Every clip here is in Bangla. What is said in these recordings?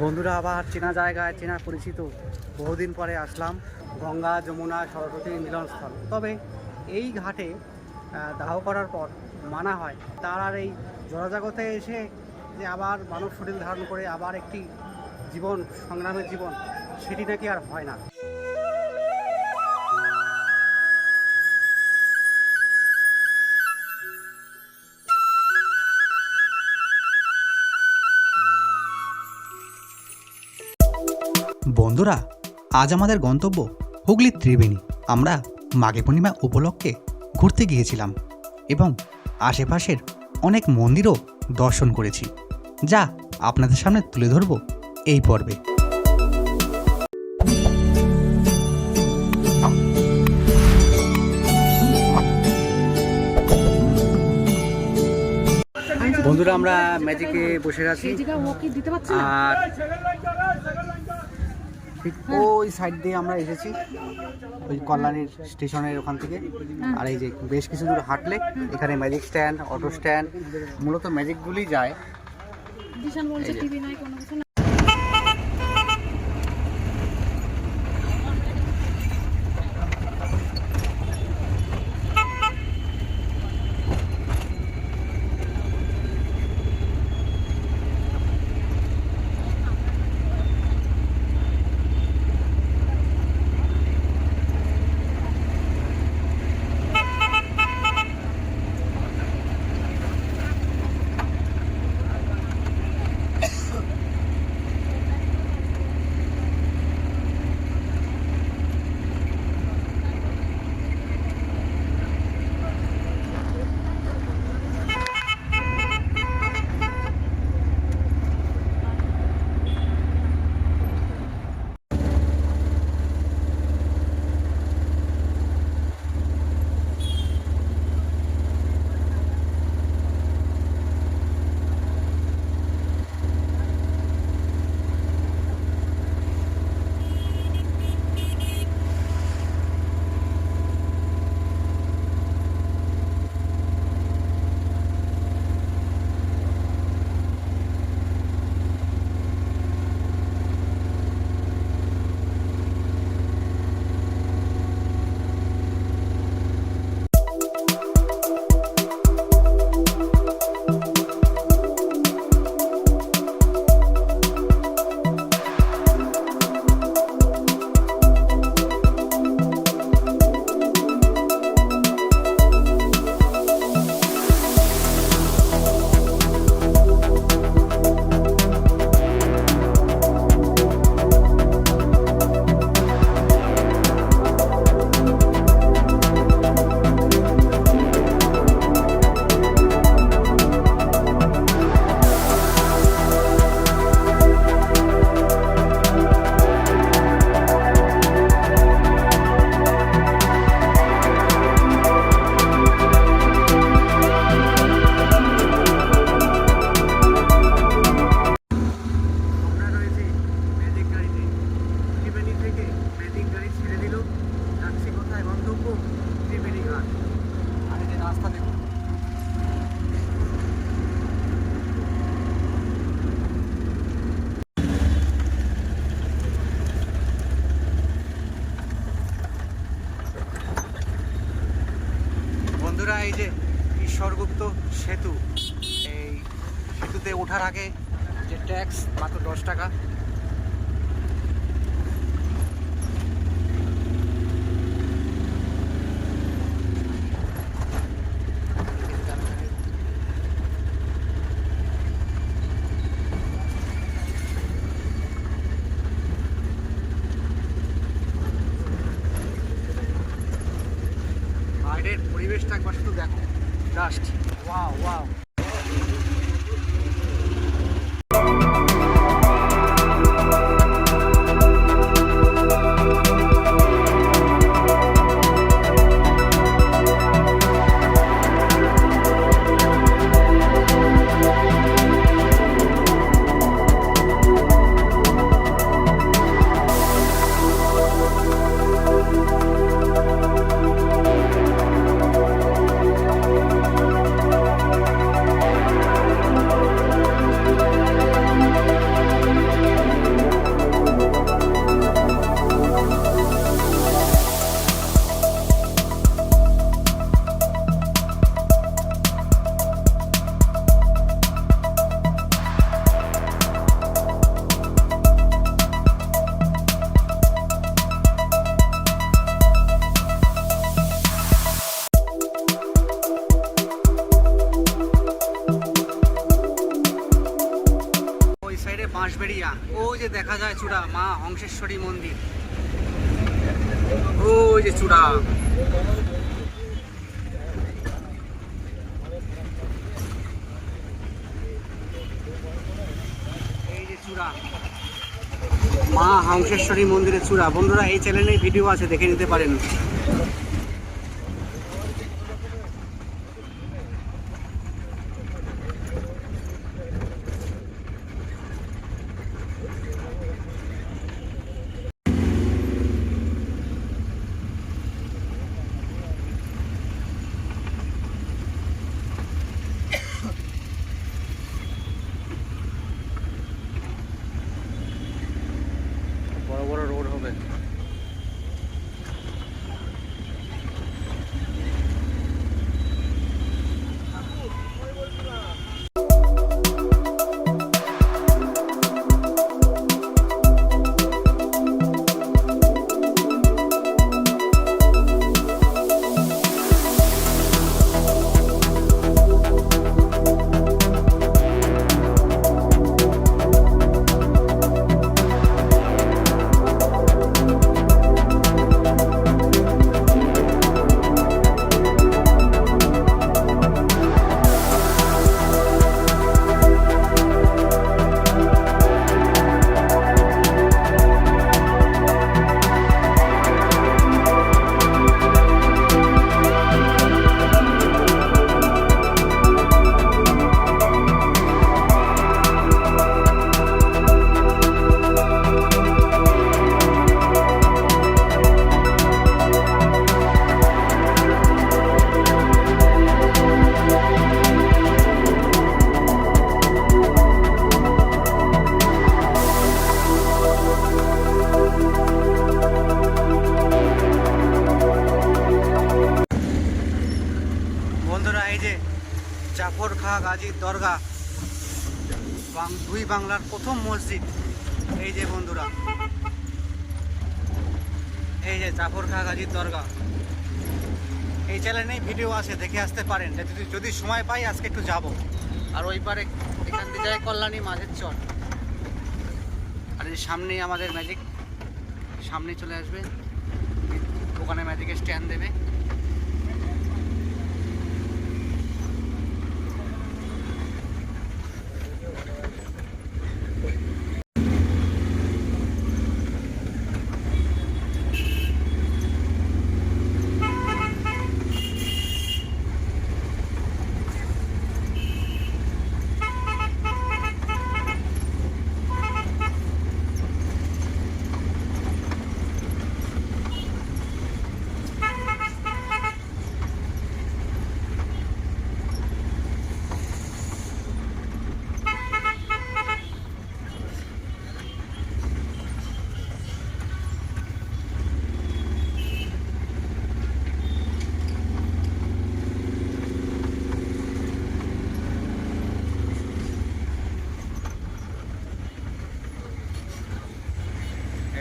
বন্ধুরা আবার চেনা জায়গায় চেনা পরিচিত বহুদিন পরে আসলাম গঙ্গা যমুনা সরস্বতী মিলনস্থল। তবে এই ঘাটে দাহ করার পর মানা হয় তার আর এই জড়জগতে এসে যে আবার মানব শরীর ধারণ করে আবার একটি জীবন সংগ্রামের জীবন সেটি নাকি আর হয় না। বন্ধুরা, আজ আমাদের গন্তব্য হুগলির ত্রিবেণী। আমরা মাঘী পূর্ণিমা উপলক্ষে ঘুরতে গিয়েছিলাম এবং আশেপাশের অনেক মন্দিরও দর্শন করেছি, যা আপনাদের সামনে তুলে ধরব এই পর্বে। বন্ধুরা আমরা ম্যাজিকে বসে আছি আর ঠিক ওই সাইড দিয়ে আমরা এসেছি, ওই কল্যাণীর স্টেশনের ওখান থেকে। আর এই যে বেশ কিছু দূর হাঁটলে এখানে ম্যাজিক স্ট্যান্ড, অটো স্ট্যান্ড, মূলত ম্যাজিকগুলি যায়। বন্ধুরা এই যে ঈশ্বরগুপ্ত সেতু, এই সেতুতে ওঠার আগে যে ট্যাক্স মাত্র 10 টাকা। বাইরের পরিবেশটা একবার শুধু দেখো, জাস্ট ওয়াও ওয়াও। বাঁশবেড়িয়া। ওই যে দেখা যায় চূড়া, মা হংসেশ্বরী মন্দির, ওই যে চূড়া। এই যে চূড়া, মা হংসেশ্বরী মন্দিরের চূড়া। বন্ধুরা, এই চ্যানেলে ভিডিও আছে, দেখে নিতে পারেন। বড় বড় রোড হবে। বন্ধুরা, এই যে জাফর খাঁ গাজীর দরগা, দুই বাংলার প্রথম মসজিদ। এই যে বন্ধুরা, এই যে জাফর খাঁ গাজীর দরগা। এই চ্যানেলেই ভিডিও আছে, দেখে আসতে পারেন। যদি সময় পাই আজকে একটু যাব। আর ওই পারে এখান থেকে যায় কল্যাণী মাঝের চর। আর এই সামনেই আমাদের ম্যাজিক, সামনে চলে আসবে, ওখানে ম্যাজিকের স্ট্যান্ড দেবে।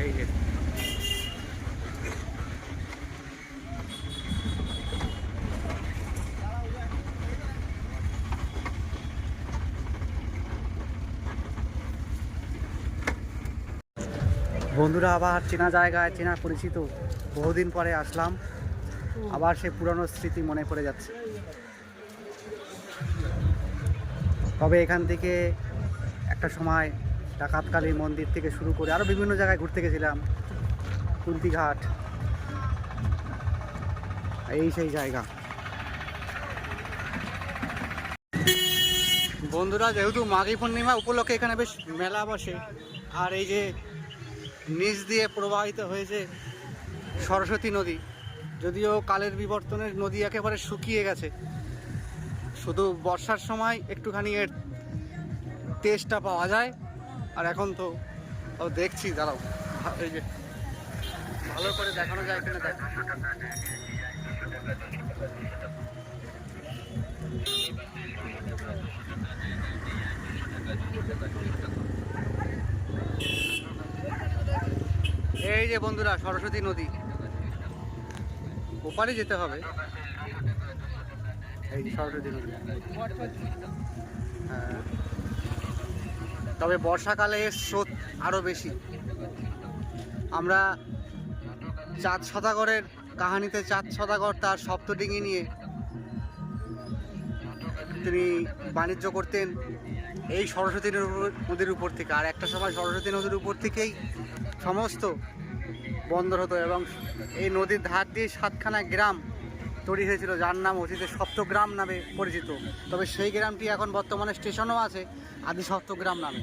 এই যে বন্ধুরা, আবার চেনা জায়গায়, চেনা পরিচিত, বহুদিন পরে আসলাম। আবার সে পুরনো স্মৃতি মনে পড়ে যাচ্ছে। তবে এখান থেকে একটা সময় ডাকাতকালী মন্দির থেকে শুরু করে আরও বিভিন্ন জায়গায় ঘুরতে গেছিলাম। কুন্তিঘাট, এই সেই জায়গা। বন্ধুরা, যেহেতু মাঘী পূর্ণিমা উপলক্ষে এখানে বেশ মেলা বসে। আর এই যে নিচ দিয়ে প্রবাহিত হয়েছে সরস্বতী নদী। যদিও কালের বিবর্তনের নদী একেবারে শুকিয়ে গেছে, শুধু বর্ষার সময় একটুখানি এর টেস্টটা পাওয়া যায়। আর এখন তো দেখছি, দাঁড়াও, এই যে ভালো করে দেখানো যায় কিনা দেখ। এই যে বন্ধুরা, সরস্বতী নদী, ওপারে যেতে হবে। এই সরস্বতী নদী, হ্যাঁ। তবে বর্ষাকালে এর স্রোত আরও বেশি। আমরা চাঁদ সদাগরের কাহিনীতে চাঁদ সদাগর তার সপ্তডিঙি নিয়ে তিনি বাণিজ্য করতেন এই সরস্বতী নদীর উপর থেকে। আর একটা সময় সরস্বতী নদীর উপর থেকেই সমস্ত বন্দর হতো এবং এই নদীর ধার দিয়ে 7খানা গ্রাম তৈরি হয়েছিল, যার নাম অতীতে সপ্তগ্রাম নামে পরিচিত। তবে সেই গ্রামটি এখন বর্তমানে স্টেশনও আছে আদি সপ্তগ্রাম নামে।